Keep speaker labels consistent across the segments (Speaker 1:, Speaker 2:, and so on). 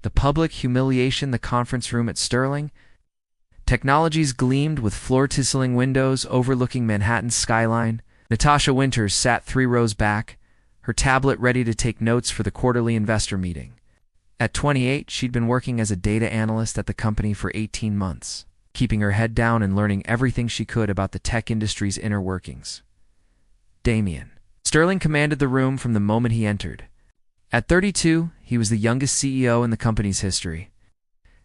Speaker 1: The public humiliation, the conference room at Sterling. Technologies gleamed with floor-tizzling windows overlooking Manhattan's skyline. Natasha Winters sat 3 rows back, her tablet ready to take notes for the quarterly investor meeting. At 28, she'd been working as a data analyst at the company for 18 months, keeping her head down and learning everything she could about the tech industry's inner workings. Damien. Sterling commanded the room from the moment he entered. At 32, he was the youngest CEO in the company's history,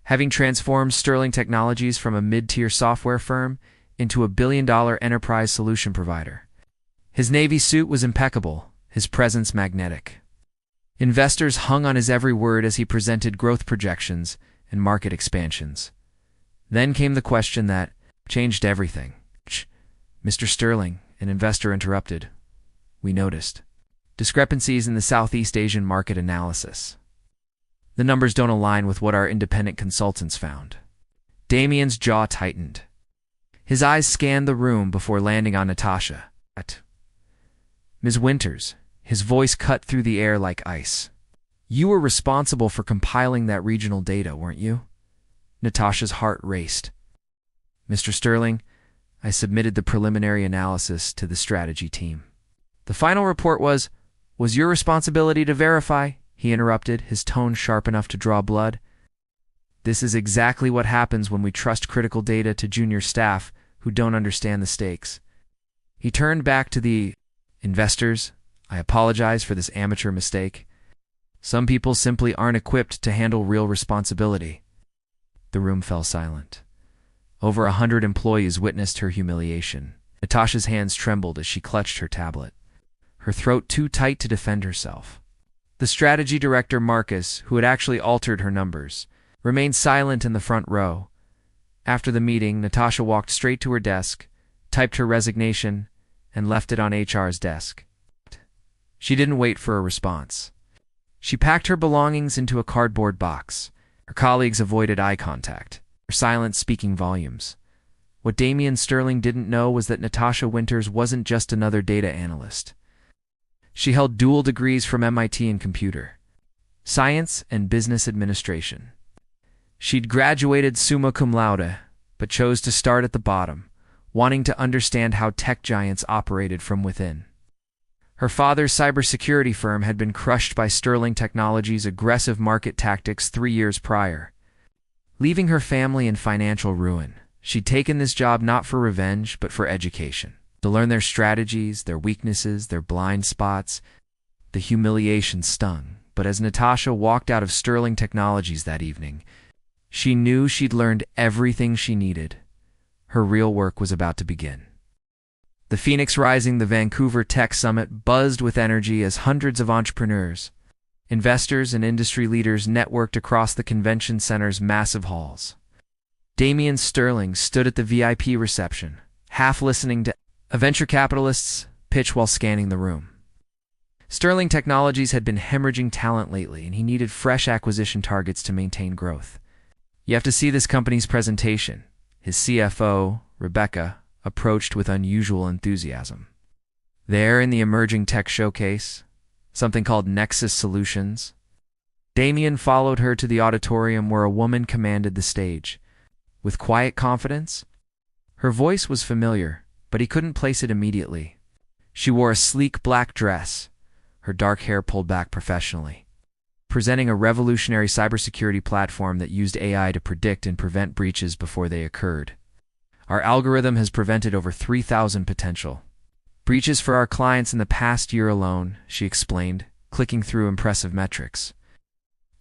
Speaker 1: having transformed Sterling Technologies from a mid-tier software firm into a billion-dollar enterprise solution provider. His navy suit was impeccable, his presence magnetic. Investors hung on his every word as he presented growth projections and market expansions. Then came the question that changed everything. Mr. Sterling, an investor interrupted. We noticed discrepancies in the Southeast Asian market analysis. The numbers don't align with what our independent consultants found. Damien's jaw tightened. His eyes scanned the room before landing on Natasha. Ms. Winters, his voice cut through the air like ice. You were responsible for compiling that regional data, weren't you? Natasha's heart raced. Mr. Sterling, I submitted the preliminary analysis to the strategy team. The final report was your responsibility to verify, he interrupted, his tone sharp enough to draw blood. This is exactly what happens when we trust critical data to junior staff who don't understand the stakes. He turned back to the investors. I apologize for this amateur mistake. Some people simply aren't equipped to handle real responsibility. The room fell silent. Over 100 employees witnessed her humiliation. Natasha's hands trembled as she clutched her tablet, her throat too tight to defend herself. The strategy director, Marcus, who had actually altered her numbers, remained silent in the front row. After the meeting, Natasha walked straight to her desk, typed her resignation, and left it on HR's desk. She didn't wait for a response. She packed her belongings into a cardboard box. Her colleagues avoided eye contact, her silence speaking volumes. What Damien Sterling didn't know was that Natasha Winters wasn't just another data analyst. She held dual degrees from MIT in computer science and business administration. She'd graduated summa cum laude, but chose to start at the bottom, wanting to understand how tech giants operated from within. Her father's cybersecurity firm had been crushed by Sterling Technologies' aggressive market tactics 3 years prior, leaving her family in financial ruin. She'd taken this job not for revenge, but for education, to learn their strategies, their weaknesses, their blind spots. The humiliation stung, but as Natasha walked out of Sterling Technologies that evening, she knew she'd learned everything she needed. Her real work was about to begin. The Phoenix Rising, the Vancouver Tech Summit, buzzed with energy as hundreds of entrepreneurs, investors, and industry leaders networked across the convention center's massive halls. Damien Sterling stood at the VIP reception, half listening to a venture capitalist's pitch while scanning the room. Sterling Technologies had been hemorrhaging talent lately, and he needed fresh acquisition targets to maintain growth. You have to see this company's presentation. His CFO, Rebecca, approached with unusual enthusiasm. There in the emerging tech showcase, something called Nexus Solutions. Damien followed her to the auditorium where a woman commanded the stage. With quiet confidence, her voice was familiar, but he couldn't place it immediately. She wore a sleek black dress, her dark hair pulled back professionally, presenting a revolutionary cybersecurity platform that used AI to predict and prevent breaches before they occurred. Our algorithm has prevented over 3,000 potential breaches for our clients in the past year alone, she explained, clicking through impressive metrics.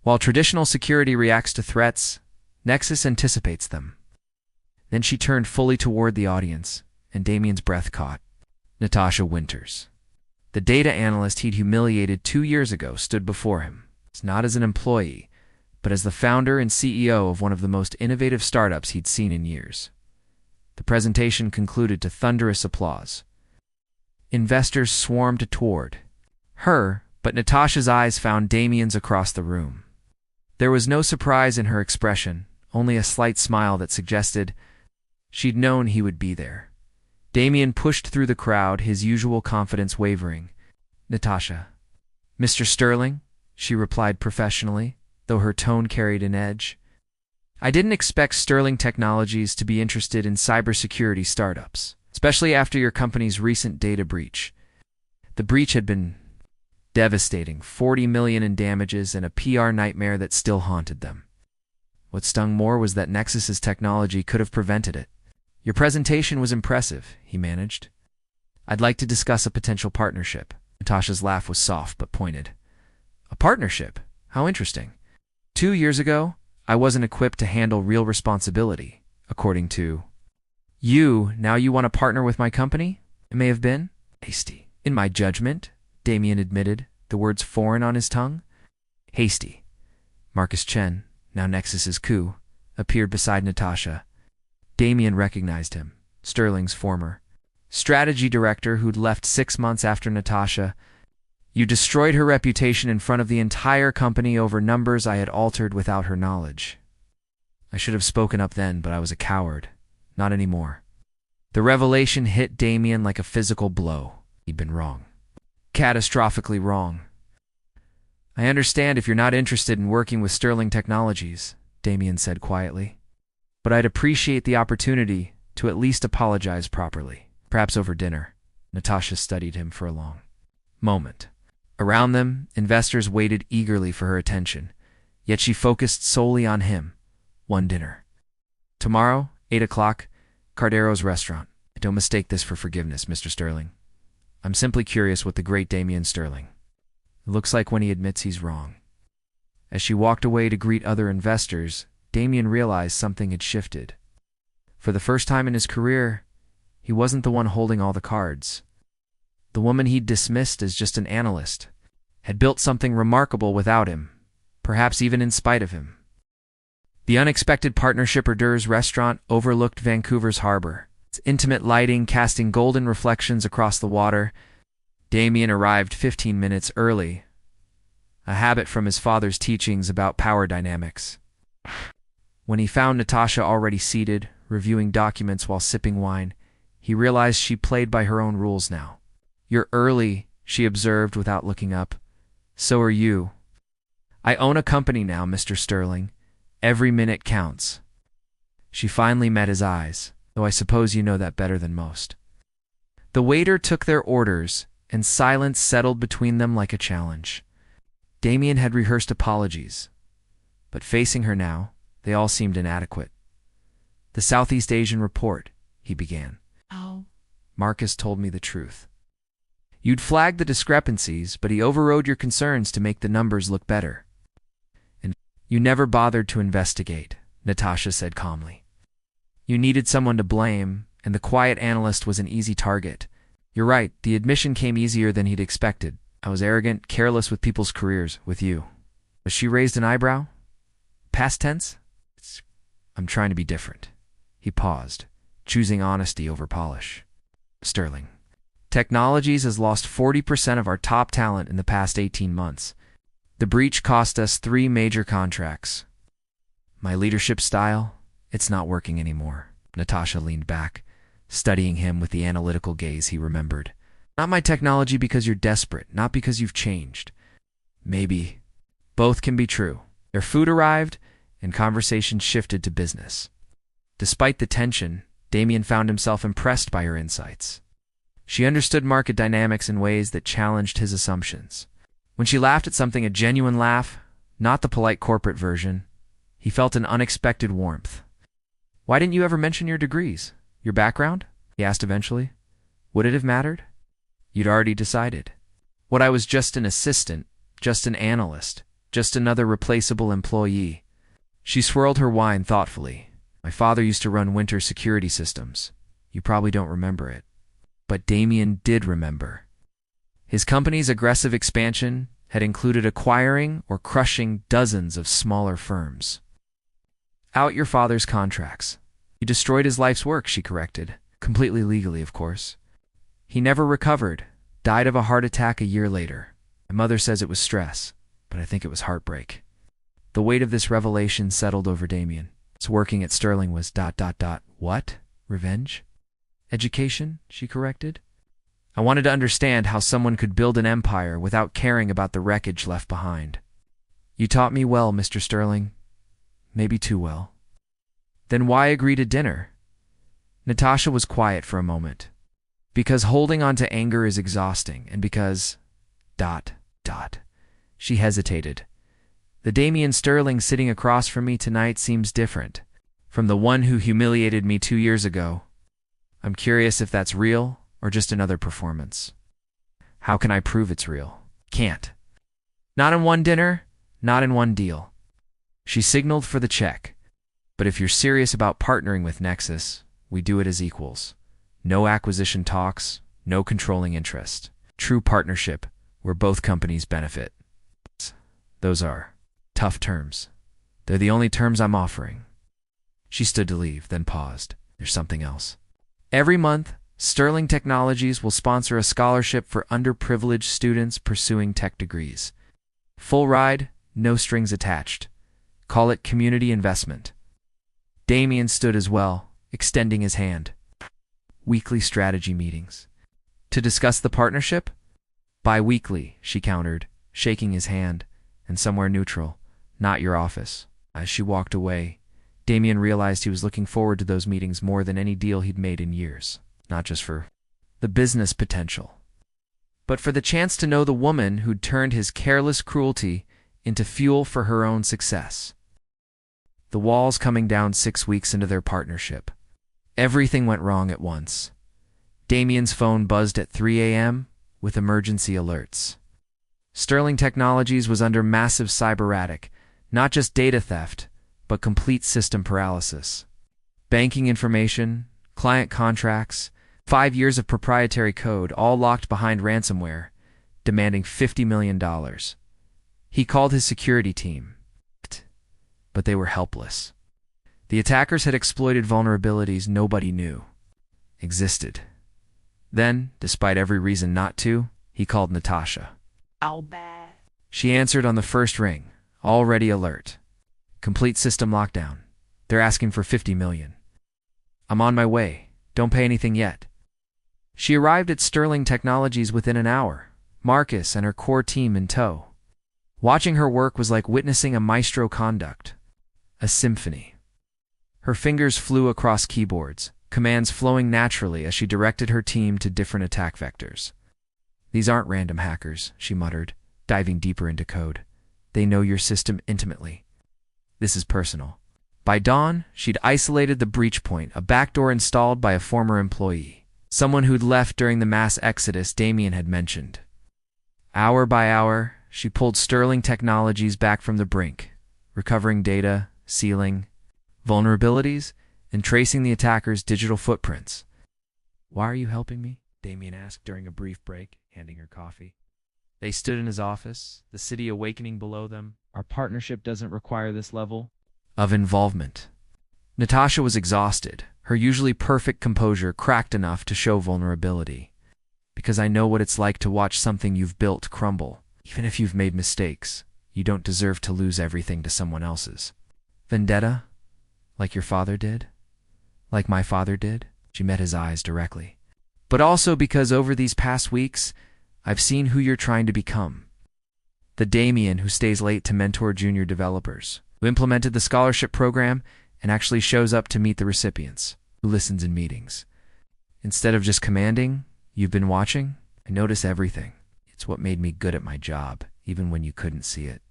Speaker 1: While traditional security reacts to threats, Nexus anticipates them. Then she turned fully toward the audience, and Damien's breath caught. Natasha Winters, the data analyst he'd humiliated 2 years ago, stood before him, not as an employee, but as the founder and CEO of one of the most innovative startups he'd seen in years. The presentation concluded to thunderous applause. Investors swarmed toward her, but Natasha's eyes found Damien's across the room. There was no surprise in her expression, only a slight smile that suggested she'd known he would be there. Damien pushed through the crowd, his usual confidence wavering. Natasha. Mr. Sterling, she replied professionally, though her tone carried an edge. "I didn't expect Sterling Technologies to be interested in cybersecurity startups, especially after your company's recent data breach." The breach had been devastating, 40 million in damages and a PR nightmare that still haunted them. What stung more was that Nexus's technology could have prevented it. "Your presentation was impressive," he managed. "I'd like to discuss a potential partnership." Natasha's laugh was soft but pointed. "A partnership? How interesting. 2 years ago, I wasn't equipped to handle real responsibility, according to you. Now you want to partner with my company? It may have been hasty. In my judgment," Damien admitted, the words foreign on his tongue. "Hasty." Marcus Chen, now Nexus's coup, appeared beside Natasha. Damien recognized him, Sterling's former strategy director who'd left 6 months after Natasha. "You destroyed her reputation in front of the entire company over numbers I had altered without her knowledge." "I should have spoken up then, but I was a coward. Not anymore." The revelation hit Damien like a physical blow. He'd been wrong. Catastrophically wrong. "I understand if you're not interested in working with Sterling Technologies," Damien said quietly. "But I'd appreciate the opportunity to at least apologize properly. Perhaps over dinner." Natasha studied him for a long moment. Around them, investors waited eagerly for her attention, yet she focused solely on him. One dinner. "Tomorrow, 8 o'clock, Cardero's restaurant. Don't mistake this for forgiveness, Mr. Sterling. I'm simply curious what the great Damien Sterling. It looks like when he admits he's wrong." As she walked away to greet other investors, Damien realized something had shifted. For the first time in his career, he wasn't the one holding all the cards. The woman he'd dismissed as just an analyst had built something remarkable without him, perhaps even in spite of him. The unexpected partnership hors d'oeuvres restaurant overlooked Vancouver's harbor, its intimate lighting casting golden reflections across the water. Damien arrived 15 minutes early, a habit from his father's teachings about power dynamics. When he found Natasha already seated, reviewing documents while sipping wine, he realized she played by her own rules now. "You're early," she observed without looking up. "So are you." "I own a company now, Mr. Sterling. Every minute counts." She finally met his eyes, though I suppose you know that better than most. The waiter took their orders, and silence settled between them like a challenge. Damien had rehearsed apologies, but facing her now, they all seemed inadequate. "The Southeast Asian report," he began.
Speaker 2: "Oh."
Speaker 1: "Marcus told me the truth. You'd flagged the discrepancies, but he overrode your concerns to make the numbers look better. And you never bothered to investigate," Natasha said calmly. "You needed someone to blame, and the quiet analyst was an easy target. You're right, the admission came easier than he'd expected. I was arrogant, careless with people's careers, with you." But she raised an eyebrow. "Past tense?" "I'm trying to be different." He paused, choosing honesty over polish. "Sterling Technologies has lost 40% of our top talent in the past 18 months. The breach cost us 3 major contracts. My leadership style, it's not working anymore." Natasha leaned back, studying him with the analytical gaze he remembered. "Not my technology because you're desperate, not because you've changed." "Maybe. Both can be true." Their food arrived, and conversation shifted to business. Despite the tension, Damien found himself impressed by her insights. She understood market dynamics in ways that challenged his assumptions. When she laughed at something, a genuine laugh, not the polite corporate version, he felt an unexpected warmth. "Why didn't you ever mention your degrees? Your background?" he asked eventually. "Would it have mattered?" "You'd already decided." "What, I was just an assistant, just an analyst, just another replaceable employee." She swirled her wine thoughtfully. "My father used to run winter security systems. You probably don't remember it." But Damien did remember. His company's aggressive expansion had included acquiring or crushing dozens of smaller firms. "Out your father's contracts. You destroyed his life's work," she corrected, completely legally, of course. "He never recovered, died of a heart attack a year later. My mother says it was stress, but I think it was heartbreak." The weight of this revelation settled over Damien. His working at Sterling was ... What? Revenge? "Education," she corrected. "I wanted to understand how someone could build an empire without caring about the wreckage left behind." You taught me well, Mr. Sterling. Maybe too well. Then why agree to dinner? Natasha was quiet for a moment. Because holding on to anger is exhausting, and because... She hesitated. The Damien Sterling sitting across from me tonight seems different from the one who humiliated me 2 years ago. I'm curious if that's real or just another performance. How can I prove it's real? Can't. Not in one dinner, not in one deal. She signaled for the check. But if you're serious about partnering with Nexus, we do it as equals. No acquisition talks, no controlling interest. True partnership where both companies benefit. Those are tough terms. They're the only terms I'm offering. She stood to leave, then paused. There's something else. Every month, Sterling Technologies will sponsor a scholarship for underprivileged students pursuing tech degrees. Full ride, no strings attached. Call it community investment. Damien stood as well, extending his hand. Weekly strategy meetings. To discuss the partnership? Bi-weekly, she countered, shaking his hand, and somewhere neutral, not your office. As she walked away, Damien realized he was looking forward to those meetings more than any deal he'd made in years, not just for the business potential, but for the chance to know the woman who'd turned his careless cruelty into fuel for her own success. The walls coming down 6 weeks into their partnership. Everything went wrong at once. Damien's phone buzzed at 3 a.m. with emergency alerts. Sterling Technologies was under massive cyber-attic, not just data theft, but complete system paralysis. Banking information, client contracts, 5 years of proprietary code, all locked behind ransomware, demanding $50 million. He called his security team, but they were helpless. The attackers had exploited vulnerabilities nobody knew existed. Then, despite every reason not to, he called Natasha.
Speaker 2: How bad?
Speaker 1: She answered on the first ring, already alert. Complete system lockdown. They're asking for $50 million. I'm on my way. Don't pay anything yet. She arrived at Sterling Technologies within an hour, Marcus and her core team in tow. Watching her work was like witnessing a maestro conduct, a symphony. Her fingers flew across keyboards, commands flowing naturally as she directed her team to different attack vectors. These aren't random hackers, she muttered, diving deeper into code. They know your system intimately. This is personal. By dawn, she'd isolated the breach point, a backdoor installed by a former employee, someone who'd left during the mass exodus Damien had mentioned. Hour by hour, she pulled Sterling Technologies back from the brink, recovering data, sealing vulnerabilities, and tracing the attackers' digital footprints. Why are you helping me? Damien asked during a brief break, handing her coffee. They stood in his office, the city awakening below them. Our partnership doesn't require this level of involvement. Natasha was exhausted, her usually perfect composure cracked enough to show vulnerability. Because I know what it's like to watch something you've built crumble. Even if you've made mistakes, you don't deserve to lose everything to someone else's. Vendetta? Like your father did? Like my father did? She met his eyes directly. But also because over these past weeks, I've seen who you're trying to become. The Damien who stays late to mentor junior developers, who implemented the scholarship program and actually shows up to meet the recipients, who listens in meetings. Instead of just commanding, you've been watching. I notice everything. It's what made me good at my job, even when you couldn't see it.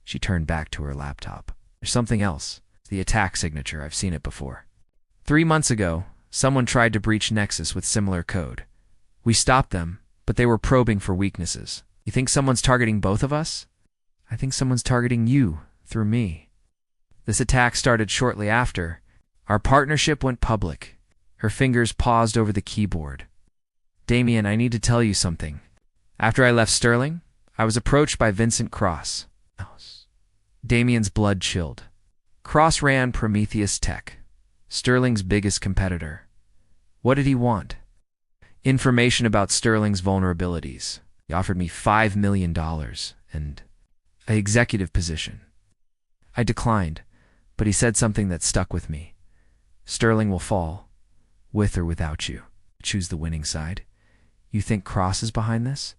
Speaker 1: She turned back to her laptop. There's something else. The attack signature. I've seen it before. 3 months ago, someone tried to breach Nexus with similar code. We stopped them, but they were probing for weaknesses. You think someone's targeting both of us? I think someone's targeting you through me. This attack started shortly after. Our partnership went public. Her fingers paused over the keyboard. Damien, I need to tell you something. After I left Sterling, I was approached by Vincent Cross. Damien's blood chilled. Cross ran Prometheus Tech, Sterling's biggest competitor. What did he want? Information about Sterling's vulnerabilities. He offered me $5 million and an executive position. I declined, but he said something that stuck with me. Sterling will fall, with or without you. Choose the winning side. You think Cross is behind this?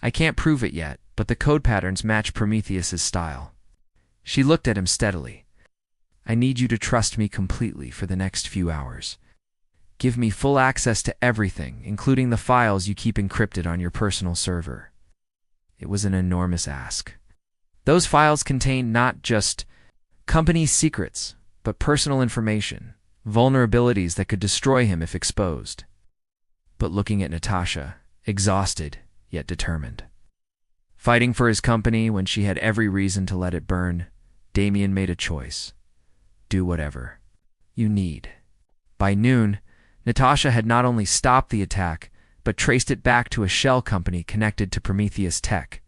Speaker 1: I can't prove it yet, but the code patterns match Prometheus's style. She looked at him steadily. I need you to trust me completely for the next few hours. Give me full access to everything, including the files you keep encrypted on your personal server. It was an enormous ask. Those files contained not just company secrets, but personal information, vulnerabilities that could destroy him if exposed. But looking at Natasha, exhausted yet determined. Fighting for his company when she had every reason to let it burn, Damien made a choice. Do whatever you need. By noon, Natasha had not only stopped the attack, but traced it back to a shell company connected to Prometheus Tech.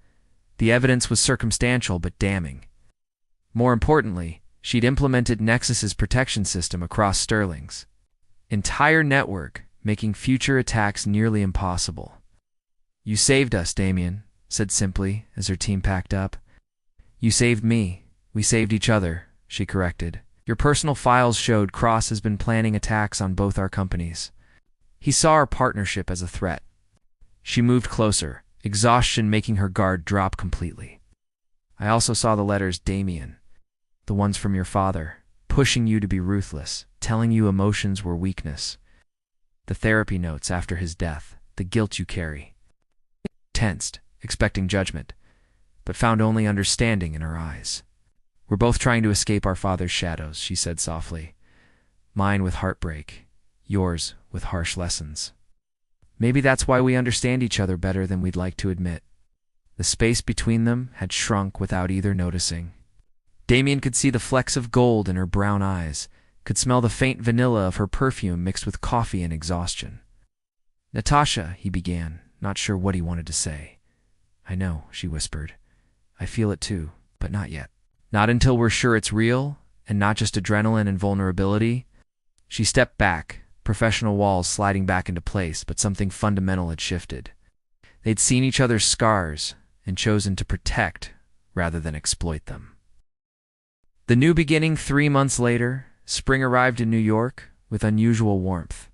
Speaker 1: The evidence was circumstantial but damning. More importantly, she'd implemented Nexus's protection system across Sterling's entire network, making future attacks nearly impossible. You saved us, Damien, said simply as her team packed up. You saved me. We saved each other, she corrected. Your personal files showed Cross has been planning attacks on both our companies. He saw our partnership as a threat. She moved closer, exhaustion making her guard drop completely. I also saw the letters, Damien, the ones from your father, pushing you to be ruthless, telling you emotions were weakness. The therapy notes after his death, the guilt you carry. Tensed, expecting judgment, but found only understanding in her eyes. We're both trying to escape our father's shadows, she said softly. Mine with heartbreak, yours with harsh lessons. Maybe that's why we understand each other better than we'd like to admit. The space between them had shrunk without either noticing. Damien could see the flecks of gold in her brown eyes, could smell the faint vanilla of her perfume mixed with coffee and exhaustion. Natasha, he began, not sure what he wanted to say. I know, she whispered. I feel it too, but not yet. Not until we're sure it's real, and not just adrenaline and vulnerability. She stepped back, professional walls sliding back into place, but something fundamental had shifted. They'd seen each other's scars and chosen to protect rather than exploit them. The new beginning 3 months later, spring arrived in New York with unusual warmth.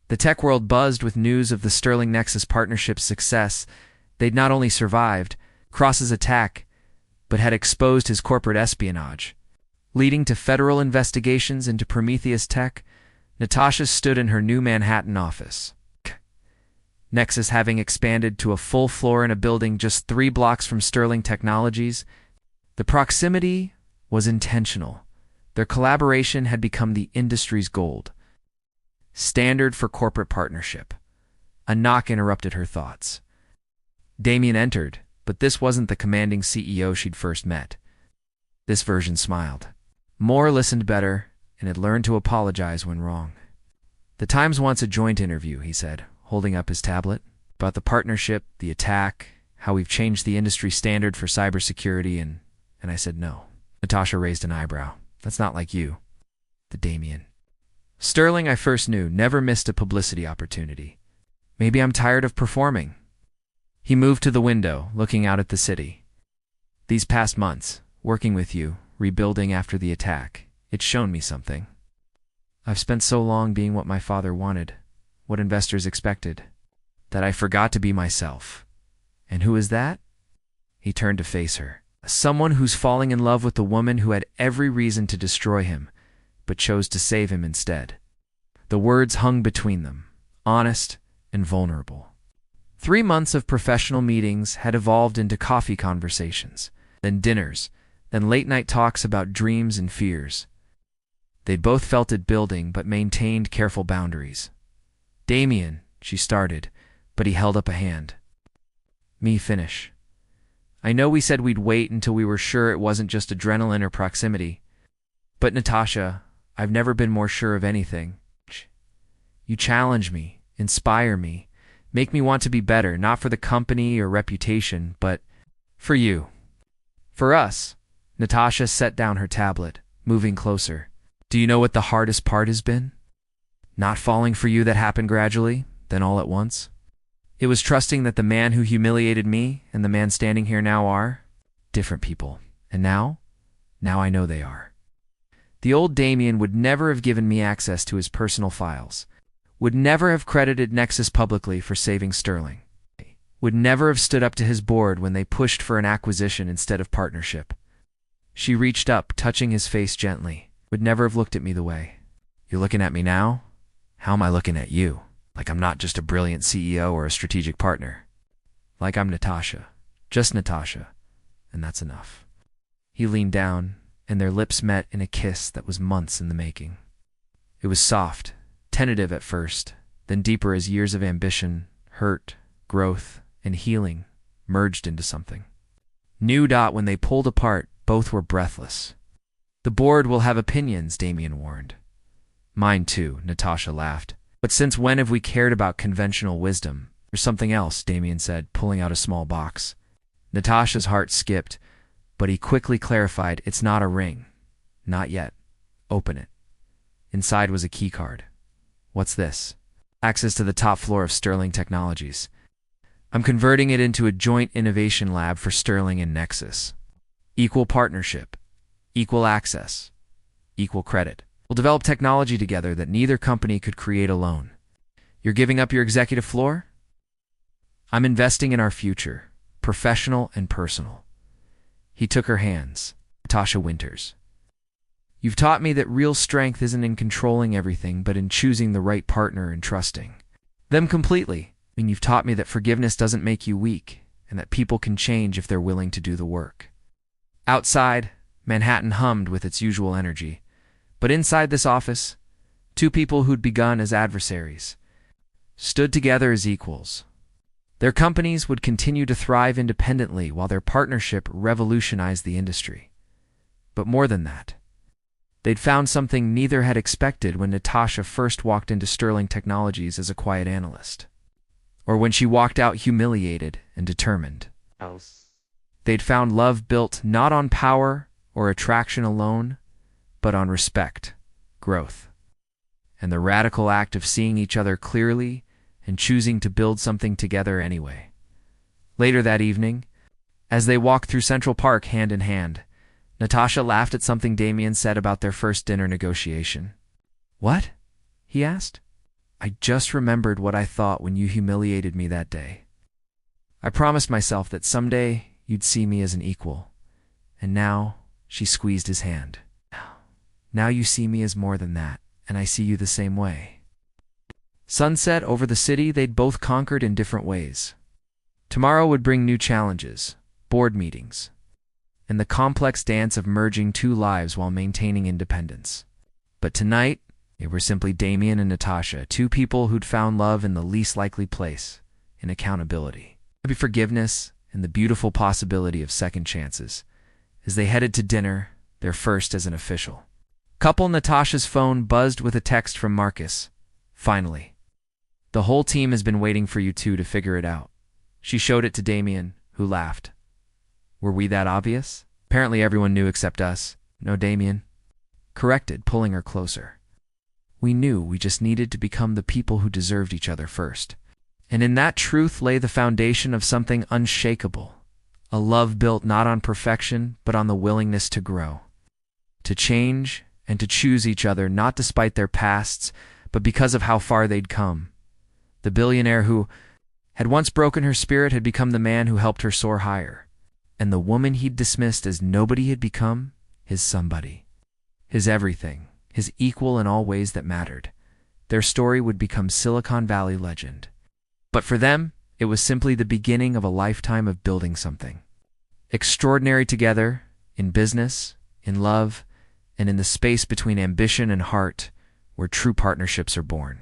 Speaker 1: The tech world buzzed with news of the Sterling Nexus partnership's success. They'd not only survived Cross's attack, but had exposed his corporate espionage. Leading to federal investigations into Prometheus Tech, Natasha stood in her new Manhattan office. Nexus having expanded to a full floor in a building just 3 blocks from Sterling Technologies, the proximity was intentional. Their collaboration had become the industry's gold standard for corporate partnership. A knock interrupted her thoughts. Damien entered, but this wasn't the commanding CEO she'd first met. This version smiled. Moore listened better and had learned to apologize when wrong. The Times wants a joint interview, he said, holding up his tablet, about the partnership, the attack, how we've changed the industry standard for cybersecurity, and I said no. Natasha raised an eyebrow. That's not like you. The Damien. Sterling, I first knew, never missed a publicity opportunity. Maybe I'm tired of performing. He moved to the window, looking out at the city. These past months, working with you, rebuilding after the attack, it's shown me something. I've spent so long being what my father wanted, what investors expected, that I forgot to be myself. And who is that? He turned to face her. Someone who's falling in love with the woman who had every reason to destroy him, but chose to save him instead. The words hung between them, honest and vulnerable. 3 months of professional meetings had evolved into coffee conversations, then dinners, then late-night talks about dreams and fears. They'd both felt it building, but maintained careful boundaries. Damien, she started, but he held up a hand. Me finish. I know we said we'd wait until we were sure it wasn't just adrenaline or proximity. But Natasha, I've never been more sure of anything. You challenge me, inspire me, make me want to be better, not for the company or reputation, but for you. For us. Natasha set down her tablet, moving closer. Do you know what the hardest part has been? Not falling for you that happened gradually, then all at once. It was trusting that the man who humiliated me and the man standing here now are different people. And now I know they are. The old Damien would never have given me access to his personal files, would never have credited Nexus publicly for saving Sterling. would never have stood up to his board when they pushed for an acquisition instead of partnership. She reached up, touching his face gently. Would never have looked at me the way. You're looking at me now? How am I looking at you? Like I'm not just a brilliant CEO or a strategic partner. Like I'm Natasha. Just Natasha. And that's enough. He leaned down, and their lips met in a kiss that was months in the making. It was soft, tentative at first, then deeper as years of ambition, hurt, growth, and healing merged into something. When they pulled apart, both were breathless. The board will have opinions, Damien warned. Mine too, Natasha laughed. But since when have we cared about conventional wisdom? There's something else, Damien said, pulling out a small box. Natasha's heart skipped, but he quickly clarified, it's not a ring. Not yet. Open it. Inside was a key card. What's this? Access to the top floor of Sterling Technologies. I'm converting it into a joint innovation lab for Sterling and Nexus. Equal partnership. Equal access. Equal credit. We'll develop technology together that neither company could create alone. You're giving up your executive floor? I'm investing in our future, professional and personal. He took her hands. Natasha Winters. You've taught me that real strength isn't in controlling everything, but in choosing the right partner and trusting them completely. And you've taught me that forgiveness doesn't make you weak, and that people can change if they're willing to do the work. Outside, Manhattan hummed with its usual energy. But inside this office, two people who'd begun as adversaries stood together as equals. Their companies would continue to thrive independently while their partnership revolutionized the industry. But more than that, they'd found something neither had expected when Natasha first walked into Sterling Technologies as a quiet analyst, or when she walked out humiliated and determined. They'd found love built not on power or attraction alone, but on respect, growth, and the radical act of seeing each other clearly and choosing to build something together anyway. Later that evening, as they walked through Central Park hand in hand, Natasha laughed at something Damien said about their first dinner negotiation. What? He asked. I just remembered what I thought when you humiliated me that day. I promised myself that someday you'd see me as an equal. And now, she squeezed his hand. Now you see me as more than that, and I see you the same way. Sunset over the city they'd both conquered in different ways. Tomorrow would bring new challenges, board meetings, and the complex dance of merging two lives while maintaining independence. But tonight, they were simply Damien and Natasha, two people who'd found love in the least likely place, in accountability. Maybe forgiveness and the beautiful possibility of second chances, as they headed to dinner, their first as an official. Couple Natasha's phone buzzed with a text from Marcus. Finally. The whole team has been waiting for you two to figure it out. She showed it to Damien, who laughed. Were we that obvious? Apparently everyone knew except us. No, Damien? Corrected, pulling her closer. We knew we just needed to become the people who deserved each other first. And in that truth lay the foundation of something unshakable. A love built not on perfection, but on the willingness to grow. To change and to choose each other not despite their pasts, but because of how far they'd come. The billionaire who had once broken her spirit had become the man who helped her soar higher. And the woman he'd dismissed as nobody had become his somebody. His everything, his equal in all ways that mattered. Their story would become Silicon Valley legend. But for them, it was simply the beginning of a lifetime of building something extraordinary together, in business, in love, and in the space between ambition and heart, where true partnerships are born.